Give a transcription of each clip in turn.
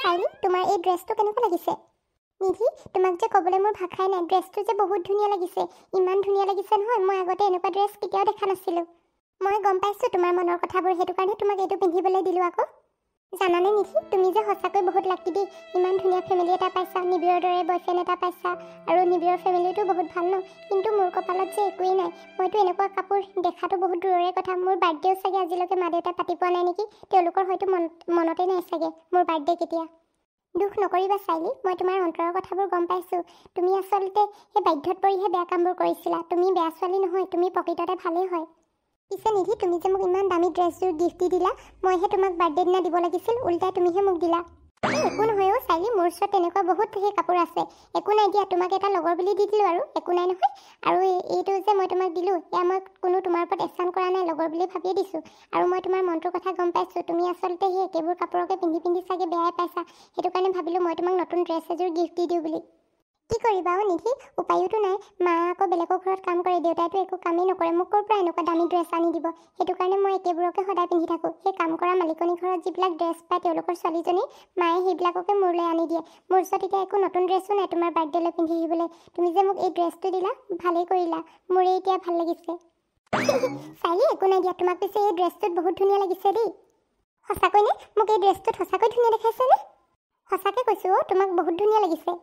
চাইলি তোমাৰ এই ড্ৰেছটো কেনেকুৱা লাগিছে? নিধি, তোমাক যে ক'বলৈ মোৰ ভাষাই নাই, ড্ৰেছটো যে বহুত ধুনীয়া লাগিছে। ইমান ধুনীয়া লাগিছে নহয়, মই আগতে এনেকুৱা ড্ৰেছ কেতিয়াও দেখা নাছিলোঁ। মই গম পাইছোঁ তোমাৰ মনৰ কথাবোৰ, সেইটো কাৰণে তোমাক এইটো পিন্ধিবলৈ দিলোঁ আকৌ। জানানে নিধি, তুমি যে সঁচাকৈ বহুত লাকি দেই। ইমান ধুনীয়া ফেমিলি এটা পাইছা, নিবিৰৰ দৰে বয়ফ্ৰেণ্ড এটা পাইছা, আৰু নিবিৰৰ ফেমিলিটো বহুত ভাল ন। কিন্তু মোৰ কপালত যে একোৱেই নাই। মইতো এনেকুৱা কাপোৰ দেখাটো বহুত দূৰৰে কথা। মোৰ বাৰ্থডেও চাগে আজিলৈকে মা দেউতাই পাতি পোৱা নাই নেকি। তেওঁলোকৰ হয়তো মনতেই নাই চাগে মোৰ বাৰ্থডে কেতিয়া। দুখ নকৰিবা চাইলি, মই তোমাৰ অন্তৰৰ কথাবোৰ গম পাইছোঁ। তুমি আচলতে সেই বাধ্যত পৰিহে বেয়া কামবোৰ কৰিছিলা। তুমি বেয়া ছোৱালী নহয়, তুমি প্ৰকৃততে ভালেই হয়। পিছে নিধি, তুমি যে মোক ইমান দামী ড্ৰেছযোৰ গিফ্ট দি দিলা, মইহে তোমাক বাৰ্থডে দিনা দিব লাগিছিল, উল্টাই তুমিহে মোক দিলা। একো নহয় অ' চাইলি, মোৰ ওচৰত তেনেকুৱা বহুত সেই কাপোৰ আছে। একো নাই দিয়া, তোমাক এটা লগৰ বুলি দি দিলোঁ আৰু, একো নাই নহয়। আৰু এইটো যে মই তোমাক দিলোঁ, এয়া মই কোনো তোমাৰ ওপৰত এহচান কৰা নাই, লগৰ বুলি ভাবিয়ে দিছোঁ। আৰু মই তোমাৰ মনটোৰ কথা গম পাইছোঁ, তুমি আচলতে সেই একেবোৰ কাপোৰকে পিন্ধি পিন্ধি চাগে বেয়াই পাইছা। সেইটো কাৰণে ভাবিলোঁ মই তোমাক নতুন ড্ৰেছ এযোৰ গিফ্ট দি দিওঁ বুলি। কি কৰিবা অ' নিধি, উপায়োতো নাই। মা আকৌ বেলেগৰ ঘৰত কাম কৰে, দেউতাইতো একো কামেই নকৰে, মোক ক'ৰ পৰা এনেকুৱা দামী ড্ৰেছ আনি দিব। সেইটো কাৰণে মই একেবোৰকে সদায় পিন্ধি থাকোঁ। সেই কাম কৰা মালিকনী ঘৰত যিবিলাক ড্ৰেছ পায় তেওঁলোকৰ ছোৱালীজনী, মায়ে সেইবিলাককে মোৰলৈ আনি দিয়ে। মোৰ ওচৰত এতিয়া একো নতুন ড্ৰেছো নাই তোমাৰ বাৰ্থডেলৈ পিন্ধি আহিবলৈ। তুমি যে মোক এই ড্ৰেছটো দিলা, ভালেই কৰিলা, মোৰে এতিয়া ভাল লাগিছে। চাইলি, একো নাই দিয়া, তোমাক পিছে এই ড্ৰেছটোত বহুত ধুনীয়া লাগিছে দেই। সঁচাকৈ নে? মোক এই ড্ৰেছটোত সঁচাকৈ ধুনীয়া দেখাইছেনে? সঁচাকৈ কৈছোঁ অ', তোমাক বহুত ধুনীয়া লাগিছে।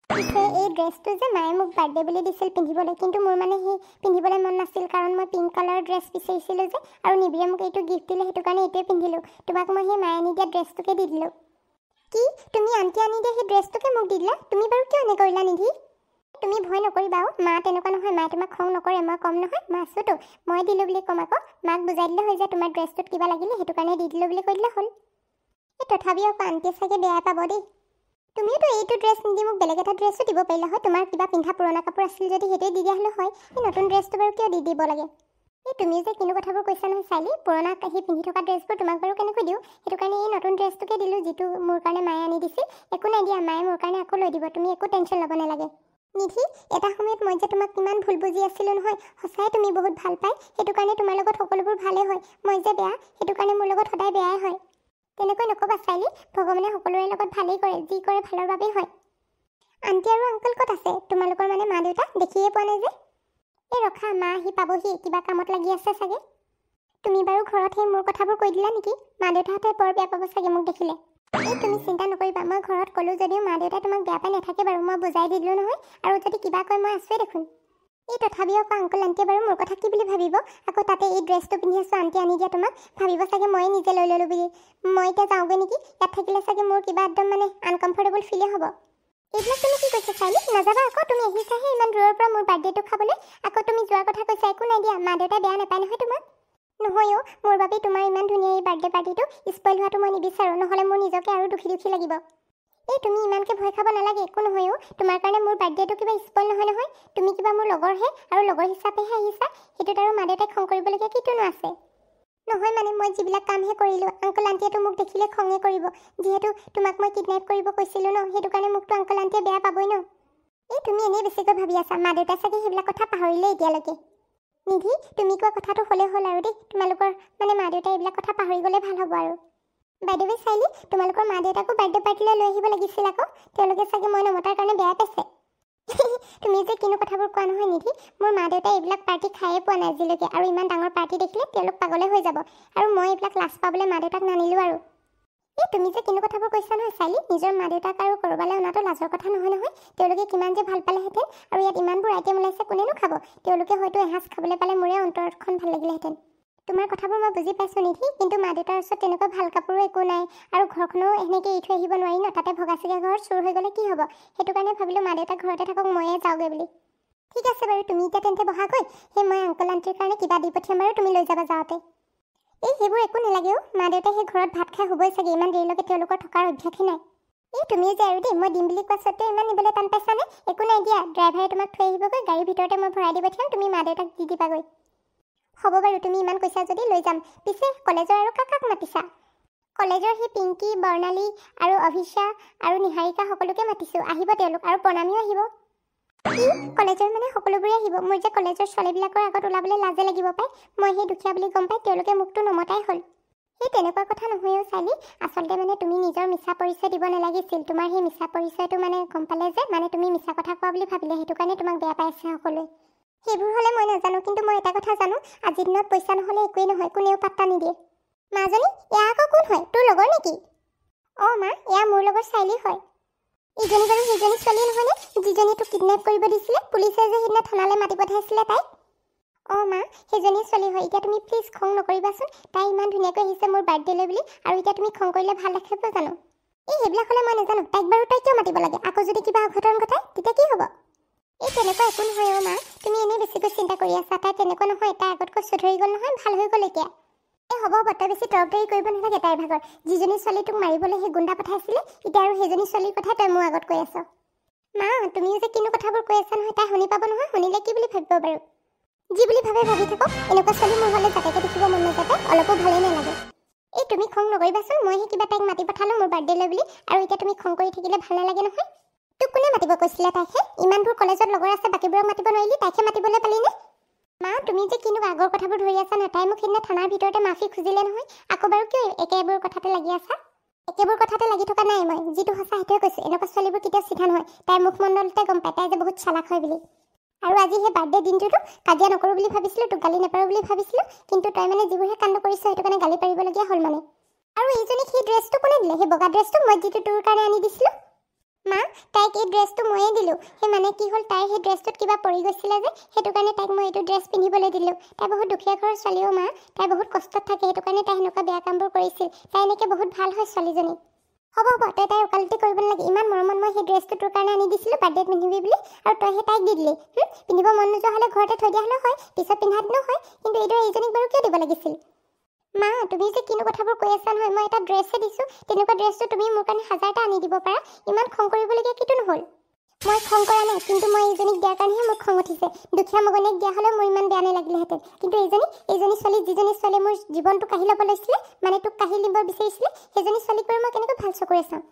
পিছে এই ড্ৰেছটো যে মায়ে মোক বাৰ্থডে বুলি দিছিল পিন্ধিবলৈ, কিন্তু মোৰ মানে সেই পিন্ধিবলৈ মন নাছিল, কাৰণ মই পিংক কালাৰৰ ড্ৰেছ বিচাৰিছিলোঁ যে, আৰু নিবিয়ে মোক এইটো গিফ্ট দিলে, সেইটো কাৰণে এইটোৱে পিন্ধিলোঁ। তোমাক মই সেই মায়ে আনি দিয়া ড্ৰেছটোকে দি দিলোঁ। কি? তুমি আন্টি আনি দিয়া সেই ড্ৰেছটোকে মোক দি দিলা? তুমি বাৰু কিয় এনে কৰিলা নিধি? তুমি ভয় নকৰিবা অ', মা তেনেকুৱা নহয়, মায়ে তোমাক খং নকৰে, মই কম নহয়, মা আছোতো, মই দিলোঁ বুলি ক'ম আকৌ। মাক বুজাই দিলে হৈ যায়, তোমাৰ ড্ৰেছটোত কিবা লাগিলে, সেইটো কাৰণে দি দিলোঁ বুলি কৈ দিলে হ'ল। তথাপিও আকৌ আন্টিয়ে চাগে বেয়াই পাব দেই। তুমিওতো এইটো ড্ৰেছ নিদি মোক বেলেগ এটা ড্ৰেছো দিব পাৰিলা হয়। তোমাৰ কিবা পিন্ধা পুৰণা কাপোৰ আছিল যদি সেইটোৱে দি দিয়া হ'লে হয়। এই নতুন ড্ৰেছটো বাৰু কিয় দি দিব লাগে? তুমি যে কিনো কথাবোৰ কৈছা নহয় চাইলি, পুৰণা সেই পিন্ধি থকা ড্ৰেছবোৰ তোমাক বাৰু কেনেকৈ দিওঁ? সেইটো কাৰণে এই নতুন ড্ৰেছটোকে দিলোঁ, যিটো মোৰ কাৰণে মায়ে আনি দিছিল। একো নাই দিয়া, মায়ে মোৰ কাৰণে আকৌ লৈ দিব, তুমি একো টেনশ্যন ল'ব নালাগে। নিধি, এটা সময়ত মই যে তোমাক কিমান ভুল বুজি আছিলোঁ নহয়। সঁচাই তুমি বহুত ভাল পায়, সেইটো কাৰণে তোমাৰ লগত সকলোবোৰ ভালেই হয়। মই যে বেয়া, সেইটো কাৰণে মোৰ লগত সদায় বেয়াই হয়। তেনেকৈ নক'বা চাইলি, ভগৱানে সকলোৰে লগত ভালেই কৰে, যি কৰে ভালৰ বাবেই হয়। আন্টি আৰু আংকল ক'ত আছে? তোমালোকৰ মানে মা দেউতা দেখিয়ে পোৱা নাই যে। এই ৰখা, মা আহি পাবহি, কিবা কামত লাগি আছে চাগে। তুমি বাৰু ঘৰত সেই মোৰ কথাবোৰ কৈ দিলা নেকি? মা দেউতাহঁতে বৰ বেয়া পাব চাগে মোক দেখিলে। এই তুমি চিন্তা নকৰিবা, মই ঘৰত ক'লোঁ যদিও মা দেউতাই তোমাক বেয়া পাই নাথাকে বাৰু, মই বুজাই দি দিলোঁ নহয়। আৰু যদি কিবা কয় মই আছোৱে দেখোন। এই তথাপিও আকৌ আংকল আন্টিয়ে বাৰু মোৰ কথা কি বুলি ভাবিব? আকৌ তাতে এই ড্ৰেছটো পিন্ধি আছোঁ, আন্টি আনি দিয়া তোমাক, ভাবিব চাগে ময়ে নিজে লৈ ল'লোঁ বুলি। মই এতিয়া যাওঁগৈ নেকি? ইয়াত থাকিলে চাগে মোৰ কিবা একদম মানে আনকমফৰ্টেবল ফিলেই হ'ব। এইবিলাক তুমি কি কৈছা চাইলি? নাযাবা আকৌ, তুমি আহিছাহে ইমান দূৰৰ পৰা মোৰ বাৰ্থডেটো খাবলৈ, আকৌ তুমি যোৱাৰ কথা কৈছা। একো নাই দিয়া, মা দেউতাই বেয়া নাপায় নহয় তোমাক। নহয় অ', মোৰ বাবে তোমাৰ ইমান ধুনীয়া এই বাৰ্থডে পাৰ্টিটো স্পইল হোৱাটো মই নিবিচাৰোঁ, নহ'লে মোৰ নিজকে আৰু দুখী দুখী লাগিব। এই তুমি ইমানকৈ ভয় খাব নালাগে, একো নহয় অ', তোমাৰ কাৰণে মোৰ বাৰ্থডেটো কিবা স্পইল নহয় নহয়। তুমি কিবা মোৰ লগৰহে, আৰু লগৰ হিচাপেহে আহিছা, সেইটোত আৰু মা দেউতাই খং কৰিবলগীয়া কিটোনো আছে? নহয় মানে মই যিবিলাক কামহে কৰিলোঁ, আংকল আন্টিয়েতো মোক দেখিলে খঙে কৰিব। যিহেতু তোমাক মই কিডনেপ কৰিব কৈছিলোঁ ন, সেইটো কাৰণে মোকতো আংকল আন্টিয়ে বেয়া পাবই ন। এই তুমি এনেই বেছিকৈ ভাবি আছা, মা দেউতাই চাগে সেইবিলাক কথা পাহৰিলে এতিয়ালৈকে। নিধি, তুমি কোৱা কথাটো হ'লেই হ'ল আৰু দেই, তোমালোকৰ মানে মা দেউতাই এইবিলাক কথা পাহৰি গ'লে ভাল হ'ব আৰু। বাইদেৱে চাইলি, তোমালোকৰ মা দেউতাকো বাৰ্থডে পাৰ্টিলৈ লৈ আহিব লাগিছিল আকৌ, তেওঁলোকে চাগে মই নমতাৰ কাৰণে বেয়া পাইছে। তুমি যে কিনো কথাবোৰ কোৱা নহয় নিধি, মোৰ মা দেউতাই এইবিলাক পাৰ্টি খায়ে পোৱা নাই আজিলৈকে, আৰু ইমান ডাঙৰ পাৰ্টি দেখিলে তেওঁলোক পাগলে হৈ যাব, আৰু মই এইবিলাক লাজ পাবলৈ মা দেউতাক নানিলোঁ আৰু। এই তুমি যে কিনো কথাবোৰ কৈছা নহয় চাইলি, নিজৰ মা দেউতাক আৰু ক'ৰবালৈ অনাটো লাজৰ কথা নহয় নহয়। তেওঁলোকে কিমান যে ভাল পালেহেঁতেন, আৰু ইয়াত ইমানবোৰ আইটেম ওলাইছে, কোনেনো খাব? তেওঁলোকে হয়তো এসাঁজ খাবলৈ পালে মোৰে অন্তৰখন ভাল লাগিলেহেঁতেন। তোমাৰ কথাবোৰ মই বুজি পাইছোঁ নিধি, কিন্তু মা দেউতাৰ ওচৰত তেনেকুৱা ভাল কাপোৰো একো নাই, আৰু ঘৰখনো এনেকৈ এৰি থৈ আহিব নোৱাৰি ন, তাতে ভগা চিগা ঘৰত চুৰ হৈ গ'লে কি হ'ব? সেইটো কাৰণে ভাবিলোঁ মা দেউতাক ঘৰতে থাকক, ময়ে যাওঁগৈ বুলি। ঠিক আছে বাৰু, তুমি এতিয়া তেন্তে বহাগৈ, সেই মই আংকল আন্টিৰ কাৰণে কিবা দি পঠিয়াম বাৰু, তুমি লৈ যাবা যাওঁতে। এই সেইবোৰ একো নালাগে অ', মা দেউতাই সেই ঘৰত ভাত খাই শুবই চাগে, ইমান দেৰিলৈকে তেওঁলোকৰ থকাৰ অভ্যাসেই নাই। এই তুমিও যে আৰু দেই, মই দিম বুলি কোৱা স্বত্তেও ইমান নিবলৈ টান পাইছানে? একো নাই দিয়া, ড্ৰাইভাৰে তোমাক থৈ আহিবগৈ, গাড়ীৰ ভিতৰতে মই ভৰাই দি পঠিয়াম, তুমি মা দেউতাক দি দিবাগৈ। হ'ব বাৰু, তুমি ইমান কৈছা যদি লৈ যাম। পিছে কলেজৰ আৰু কাক কাক মাতিছা? কলেজৰ সেই পিংকি, বৰ্ণালী আৰু অভিষা আৰু নিহাৰিকা সকলোকে মাতিছোঁ, আহিব তেওঁলোক, আৰু প্ৰণামীও আহিব। কি? কলেজৰ মানে সকলোবোৰে আহিব? মোৰ যে কলেজৰ ছোৱালীবিলাকৰ আগত ওলাবলৈ লাজে লাগিব পায়, মই সেই দুখীয়া বুলি গম পাই তেওঁলোকে মোকতো নমতাই হ'ল। সেই তেনেকুৱা কথা নহয়ও চালি, আচলতে মানে তুমি নিজৰ মিছা পৰিচয় দিব নালাগিছিল। তোমাৰ সেই মিছা পৰিচয়টো মানে গম পালে যে মানে তুমি মিছা কথা কোৱা বুলি ভাবিলে, সেইটো কাৰণে তোমাক বেয়া পাইছে সকলোৱে। সেইবোৰ হ'লে মই নাজানো, কিন্তু মই এটা কথা জানো, আজিৰ দিনত পইচা নহ'লে একোৱেই নহয়, কোনেও পাত্তা নিদিয়ে। মাজনী, এয়া আকৌ কোন হয়, তোৰ লগৰ নেকি? অঁ মা, এয়া মোৰ লগৰ চাইলি হয়। ইজনী বাৰু সেইজনী ছোৱালী নহয়নে, যিজনী তোক কিডনেপ কৰিব দিছিলে, পুলিচে যে সেইদিনা থানালৈ মাতি পঠাইছিলে তাইক? অঁ মা, সেইজনী ছোৱালী হয়। এতিয়া তুমি প্লিজ খং নকৰিবাচোন, তাই ইমান ধুনীয়াকৈ আহিছে মোৰ বাৰ্থডেলৈ বুলি, আৰু এতিয়া তুমি খং কৰিলে ভাল দেখিব জানো? এই সেইবিলাক হ'লে মই নাজানো, তাইক বাৰু তই কিয় মাতিব লাগে? আকৌ যদি কিবা অঘটন ঘটায় তেতিয়া কি হ'ব? এই তেনেকুৱা একো নহয় অ' মা, তুমি এনেই বেছিকৈ চিন্তা কৰি আছা। তাই তেনেকুৱা নহয়, তাই আগতকৈ চুধৰি গ'ল নহয়, ভাল হৈ গ'ল এতিয়া। এই হ'ব, তই বেছি তৰতৰি কৰিব নালাগে তাইৰ ভাগৰ। যিজনী ছোৱালী তোক মাৰিবলৈ সেই গুণ্ডা পঠাইছিলে, এতিয়া আৰু সেইজনী ছোৱালীৰ কথা তই মোৰ আগত কৈ আছ। মা, তুমিও যে কিনো কথাবোৰ কৈ আছা নহয়, তাই শুনি পাব নহয়, শুনিলে কি বুলি ভাবিব বাৰু? যি বুলি ভাবে ভাবি থাকক, এনেকুৱা ছোৱালী মোৰ হ'লে যাতাকে দেখিব মন নাযায়, অলপো ভালেই নালাগে। এই তুমি খং নকৰিবাচোন, মইহে কিবা তাইক মাতি পঠালোঁ মোৰ বাৰ্থডেলৈ বুলি, আৰু এতিয়া তুমি খং কৰি থাকিলে ভাল নালাগে নহয়। তোক কোনে মাতিব কৈছিলে তাইহে? ইমানবোৰ কলেজত লগৰ আছে, বাকীবোৰক মাতিব নোৱাৰিলি, তাইকহে মাতিবলৈ পালিনে? মা, তুমি যে কিনো আগৰ কথাবোৰ ধৰি আছা নহয়, তাই মোক সেইদিনা থানাৰ ভিতৰতে মাফি খুজিলে নহয়, আকৌ বাৰু কিয় একেবোৰ কথাতে লাগি আছা? একেবোৰ কথাতে লাগি থকা নাই মই, যিটো সঁচা সেইটোৱে কৈছোঁ। এনেকুৱা ছোৱালীবোৰ কেতিয়াও চিধা নহয়, তাইৰ মুখমণ্ডলতে গম পায় তাই যে বহুত চালাক হয় বুলি। আৰু আজি সেই বাৰ্থডে দিনটোতো কাজিয়া নকৰোঁ বুলি ভাবিছিলোঁ, তোক গালি নাপাৰোঁ বুলি ভাবিছিলোঁ, কিন্তু তই মানে যিবোৰহে কাণ্ড কৰিছ সেইটো কাৰণে গালি পাৰিবলগীয়া হ'ল মানে। আৰু এইজনীক সেই ড্ৰেছটো কোনে দিলে? সেই বগা ড্ৰেছটো মই যিটো তোৰ কাৰণে আনি দিছিলোঁ। মা, তাইক এই ড্ৰেছটো ময়ে দিলোঁ। সেই মানে কি হ'ল, তাইৰ সেই ড্ৰেছটোত কিবা পৰি গৈছিলে যে, সেইটো কাৰণে তাইক মই এইটো ড্ৰেছ পিন্ধিবলৈ দিলোঁ। তাই বহুত দুখীয়া ঘৰৰ ছোৱালীও মা, তাই বহুত কষ্টত থাকে, সেইটো কাৰণে তাই সেনেকুৱা বেয়া কামবোৰ কৰিছিল। তাই এনেকৈ বহুত ভাল হয় ছোৱালীজনী। হ'ব হ'ব, তই তাইৰ ওকালতি কৰিব নালাগে। ইমান মৰমত মই সেই ড্ৰেছটো তোৰ কাৰণে আনি দিছিলোঁ বাৰ্থডেত পিন্ধিবি বুলি, আৰু তই সেই তাইক দি দিলি। পিন্ধিব মন নোযোৱা হ'লে ঘৰতে থৈ দিয়া হ'লেও হয়, পিছত পিন্ধা দিনো হয়, কিন্তু এইদৰে এইজনীক বাৰু কিয় দিব লাগিছিল? মা, তুমি যে কিনো কথাবোৰ কৈ আছা নহয়, মই এটা ড্ৰেছহে দিছোঁ, তেনেকুৱা ড্ৰেছটো তুমি মোৰ কাৰণে 1000টা আনি দিব পাৰা, ইমান খং কৰিবলগীয়া কিটো নহ'ল? মই খং কৰা নাই, কিন্তু মই এইজনীক দিয়াৰ কাৰণেহে মোৰ খং উঠিছে। দুখীয়া মগনীক দিয়া হ'লেও মোৰ ইমান বেয়া নালাগিলেহেঁতেন, কিন্তু এইজনী ছোৱালী, যিজনী ছোৱালীয়ে মোৰ জীৱনটো কাঢ়ি ল'ব লৈছিলে, মানে তোক কাঢ়ি নিব বিচাৰিছিলে, সেইজনী ছোৱালীক বাৰু মই কেনেকৈ ভাল চকুৰে চাওঁ?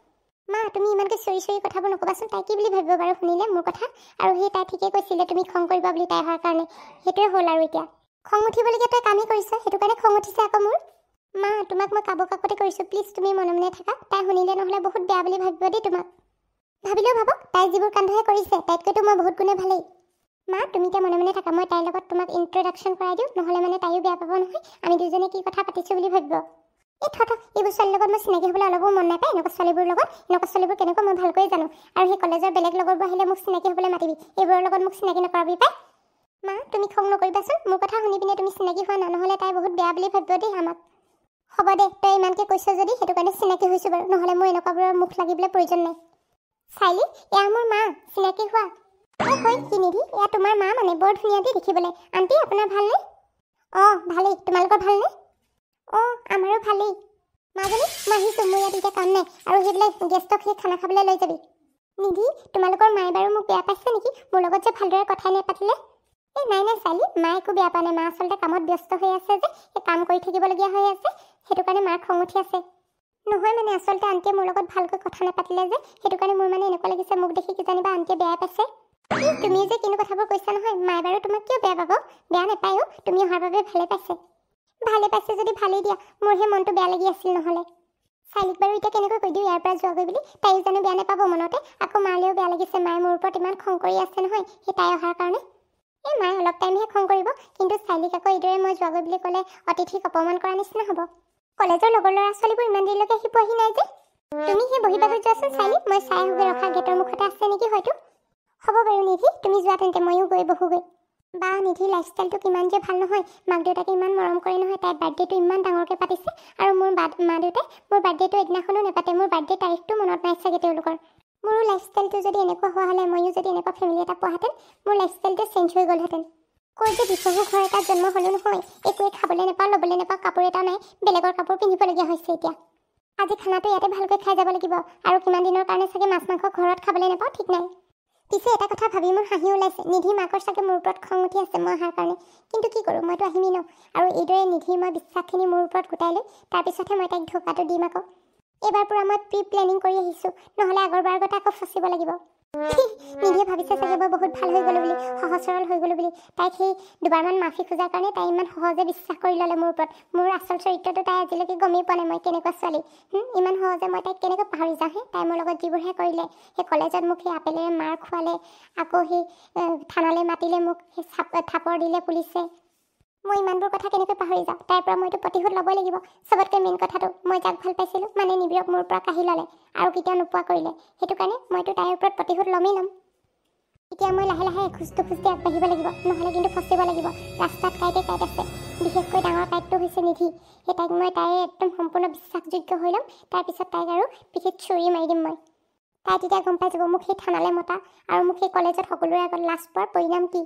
মা, তুমি ইমানকৈ চিঞৰি চিঞৰি কথাবোৰ নক'বাচোন, তাই কি বুলি ভাবিব বাৰু শুনিলে মোৰ কথা? আৰু সেই তাই ঠিকেই কৈছিলে তুমি খং কৰিবা বুলি তাই অহাৰ কাৰণে, সেইটোৱে হ'ল আৰু এতিয়া। খং উঠিবলগীয়া তই কামেই কৰিছ, সেইটো কাৰণে খং উঠিছে আকৌ মোৰ। মা, তোমাক মই কাবৌ কাকতে কৰিছোঁ, প্লিজ তুমি মনে মনে থাকা। তাই শুনিলে নহ'লে বহুত বেয়া বুলি ভাবিব দেই তোমাক। ভাবিলেও ভাবক, তাই যিবোৰ কাণ্ডহে কৰিছে তাইতকৈতো মই বহুত গুণে ভালেই। মা, তুমি এতিয়া মনে মনে থাকা, মই তাইৰ লগত তোমাক ইন্ট্ৰডাকশ্যন কৰাই দিওঁ, নহ'লে মানে তাইও বেয়া পাব নহয়, আমি দুজনে কি কথা পাতিছোঁ বুলি ভাবিব। এই এইবোৰ ছোৱালীৰ লগত মই চিনাকি হ'বলৈ অলপো মন নাপায়। এনেকুৱা ছোৱালীবোৰৰ লগত, এনেকুৱা ছোৱালীবোৰ কেনেকুৱা মই ভালকৈ জানো, আৰু সেই কলেজৰ বেলেগ লগৰবোৰ আহিলে মোক চিনাকি হ'বলৈ মাতিবি, এইবোৰৰ লগত মোক চিনাকি নকৰাবি পাই। মা, তুমি খং নকৰিবাচোন, মোৰ কথা শুনি পিনে তুমি চিনাকি হোৱা না, নহ'লে তাই বহুত বেয়া বুলি ভাবিব দেই আমাক। হ'ব দে, তই ইমানকৈ কৈছ যদি সেইটো কাৰণে চিনাকি হৈছোঁ বাৰু, নহ'লে মোৰ এনেকুৱাবোৰৰ মুখ লাগিবলৈ প্ৰয়োজন নাই। চাইলি, এয়া মোৰ মা, চিনাকি হোৱা। অঁ হয়, কি নিধি, এয়া তোমাৰ মা মানে, বৰ ধুনীয়া দেই দেখিবলৈ। আণ্টি, আপোনাৰ ভালনে? অঁ ভালেই, তোমালোকৰ ভালনে? অঁ আমাৰো ভালেই। মাজনী, মই আহিছোঁ, মোৰ ইয়াত এতিয়া কাম নাই, আৰু সেইবিলাক গেষ্টক সেই খানা খাবলৈ লৈ যাবি। নিধি, তোমালোকৰ মায়ে বাৰু মোক বেয়া পাইছে নেকি, মোৰ লগত যে ভালদৰে কথাই নাপাতিলে? এই নাই নাই চাইলি, মা একো বেয়া পোৱা নাই, মা আচলতে কামত ব্যস্ত হৈ আছে যে, সেই কাম কৰি থাকিবলগীয়া হৈ আছে, সেইটো কাৰণে মাৰ খং উঠি আছে। নহয় মানে আচলতে আণ্টিয়ে মোৰ লগত ভালকৈ কথা নাপাতিলে যে, সেইটো কাৰণে মোৰ মানে এনেকুৱা লাগিছে মোক দেখি কিজানিবা আণ্টিয়ে বেয়া পাইছে। তুমি যে কিনো কথাবোৰ কৈছা নহয়, মায়ে বাৰু তোমাক কিয় বেয়া পাব? বেয়া নাপায়ো, তুমি অহাৰ বাবে ভালে পাইছে। ভালে পাইছে যদি ভালেই দিয়া, মোৰহে মনটো বেয়া লাগি আছিল নহ'লে। চাইলিক বাৰু এতিয়া কেনেকৈ কৈ দিওঁ ইয়াৰ পৰা যোৱাগৈ বুলি, তাইও জানো বেয়া নাপাব মনতে, আকৌ মালেও বেয়া লাগিছে, মায়ে মোৰ ওপৰত ইমান খং কৰি আছে নহয় সেই তাই অহাৰ কাৰণে। এই মায়ে অলপ টাইমহে খং কৰিব, কিন্তু চাইলিক আকৌ এইদৰে মই যোৱাগৈ বুলি ক'লে অতিথিক অপমান কৰা নিচিনা হ'ব। কলেজৰ লগৰ ল'ৰা ছোৱালীবোৰ ইমান দেৰিলৈকে আহি পোৱাহি নাই যে। তুমি সেই বহিবাগৈ যোৱাচোন চাইলি, মই চাই আহোগৈ, ৰখা গেটৰ মুখতে আছে নেকি হয়তো। হ'ব বাৰু নিধি, তুমি যোৱা তেন্তে, ময়ো গৈ বহোগৈ। বা নিধি লাইফষ্টাইলটো কিমান যে ভাল নহয়, মাক দেউতাকে ইমান মৰম কৰে নহয়, তাইৰ বাৰ্থডেটো ইমান ডাঙৰকৈ পাতিছে, আৰু মোৰ মা দেউতাই মোৰ বাৰ্থডেটো এদিনাখনো নাপাতে, মোৰ বাৰ্থডে তাৰিখটো মনত নাই চাগে তেওঁলোকৰ। মোৰো লাইফষ্টাইলটো যদি এনেকুৱা হোৱা হ'লে, ময়ো যদি এনেকুৱা ফেমিলি এটা পোৱাহেঁতেন, মোৰ লাইফষ্টাইলটো চেঞ্জ হৈ গ'লহেঁতেন। কৈ যে দিশহু ঘৰ এটাত জন্ম হ'লো নহয়, একোৱে খাবলৈ নাপাওঁ, ল'বলৈ নাপাওঁ, কাপোৰ এটা নাই, বেলেগৰ কাপোৰ পিন্ধিবলগীয়া হৈছে এতিয়া। আজি খানাটো ইয়াতে ভালকৈ খাই যাব লাগিব, আৰু কিমান দিনৰ কাৰণে চাগে মাছ মাংস ঘৰত খাবলৈ নাপাওঁ ঠিক নাই। পিছে এটা কথা ভাবি মোৰ হাঁহি ওলাইছে, নিধি মাকৰ চাগে মোৰ ওপৰত খং উঠি আছে মই অহাৰ কাৰণে, কিন্তু কি কৰোঁ, মইতো আহিমেই ন, আৰু এইদৰে নিধিৰ মই বিশ্বাসখিনি মোৰ ওপৰত গোটাই লৈ তাৰপিছতহে মই তাইক ধোকাটো দিম আকৌ। এইবাৰ পূৰা মই প্ৰি প্লেনিং কৰি আহিছোঁ, নহ'লে আগৰবাৰ আগতে আকৌ ফচিব লাগিব। নিধিয়ে ভাবিছে চাগে মই বহুত ভাল হৈ গ'লো বুলি, সহজ সৰল হৈ গ'লো বুলি। তাইক সেই দুবাৰমান মাফি খোজাৰ কাৰণে তাই ইমান সহজে বিশ্বাস কৰি ল'লে মোৰ ওপৰত। মোৰ আচল চৰিত্ৰটো তাই আজিলৈকে গমেই পোৱা নাই মই কেনেকুৱা ছোৱালী। ইমান সহজে মই তাইক কেনেকৈ পাহৰি যাওঁ তাই মোৰ লগত যিবোৰহে কৰিলে। সেই কলেজত মোক সেই আপেলেৰে মাৰ খোৱালে, আকৌ সেই থানালৈ মাতিলে, মোক সেই থাপৰ দিলে পুলিচে। মই ইমানবোৰ কথা কেনেকৈ পাহৰি যাওঁ। তাইৰ পৰা মইতো প্ৰতিশোধ ল'বই লাগিব। চবতকৈ মেইন কথাটো, মই যাক ভাল পাইছিলোঁ মানে নিবিৰক মোৰ পৰা কাঢ়ি ল'লে আৰু কেতিয়াও নোপোৱা কৰিলে। সেইটো কাৰণে মইতো তাইৰ ওপৰত প্ৰতিশোধ ল'মেই ল'ম। এতিয়া মই লাহে লাহে এখোজ দুখোজকৈ আগবাঢ়িব লাগিব, নহ'লে কিন্তু ফচিব লাগিব। ৰাস্তাত কাঁইতে কাঁইট আছে, বিশেষকৈ ডাঙৰ কাঁইটটো হৈছে নিধি। সেই তাইক মই তাইৰ একদম সম্পূৰ্ণ বিশ্বাসযোগ্য হৈ ল'ম। তাৰপিছত তাইক আৰু পিঠিত চুৰি মাৰি দিম মই। তাই তেতিয়া গম পাই যাব মোক সেই থানালৈ মতা আৰু মোক সেই কলেজত সকলোৰে আগত লাজ পোৱাৰ পৰিণাম কি।